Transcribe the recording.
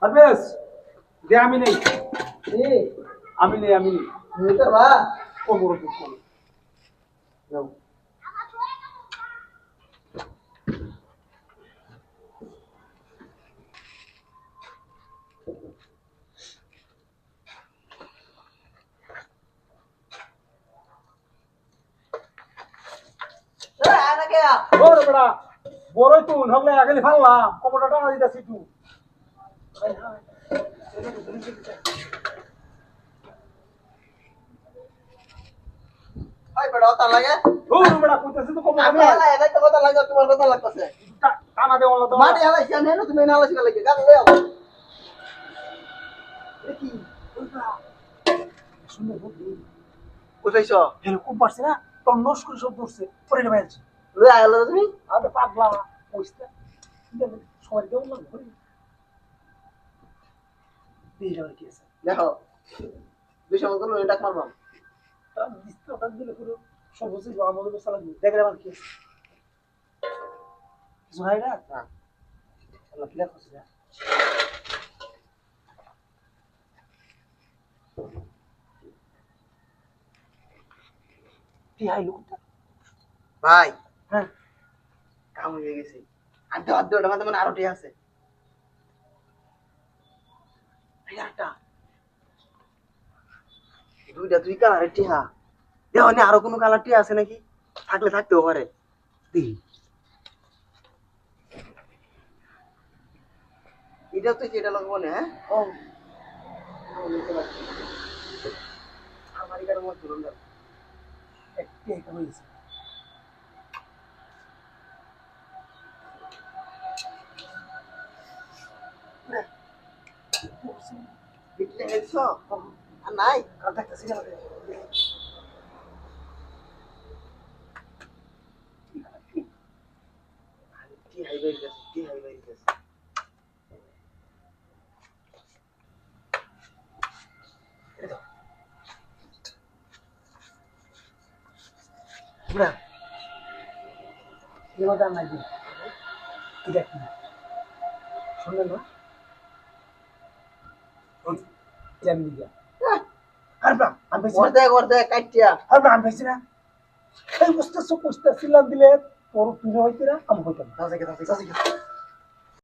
পারভেজ দে আমি নেই এ আমি নেই এটা বা কোমর দুঃখ যাও এ আনা কে ওরে বড়া বড়ই তুই হগলে আগলি ফাললাম কোমরটা টানা দিতাছি তুই ভাই বড় কথা লাগে ওরে বড়া কইতাছি তো কোমর আমি হালা এবাই তো কথা লাগে তোমার কথা লাগতেছে টানা দে ওলা তো মাটি হালা কেন হেন তুমি না হালা লাগে গাল লই আও দেখি সুন্দর বুদ্ধি কোথাইছ এরকম পারছে না তোর নস করে সব ধরছে পরে নেমে যাচ্ছে লই আইলো তুমি আরে পাগলা কইছে সবাই দেও না ঘুরে দিয়ে যাবে কি আছে দেখো দুইশো মতো লই ডাক মারবাম তারা দিস্তা ওটা দিলে পুরো সবুজ আমাদের বেসা লাগবে দেখে আমার কি আছে কিছু হয় না না আল্লাহ ক্লিয়ার করছে না কি হাই লোকটা ভাই হ্যাঁ কাম হয়ে গেছে আদ্য আদ্য ওটা মানে আরো টি আছে এই আরটা দুইটা দুই কালারের টিহা দেখো নি আরো কোনো কালার টিহা আছে নাকি থাকলে থাকতেও পারে দেখি এটা তো যেটা লাগবো না হ্যাঁ ও আমার এখানে মত ধরুন না একটি এটা হয়েছে বিটলে হেলছ আর নাই কাল দেখতেছি না টি হাই বাইর গেছে টি হাই বাইর গেছে বুড়া এবার আর নাই দিন কি দেখি শুনলেন না জানি দিয়া আর ব্রাম আমি বেশি করতে কাটিয়া আর ব্রাম বেশি না এই বুঝতেছো বুঝতেছিলাম দিলে তোর তুই হইতে না আমি হইতাম তাজে তাজে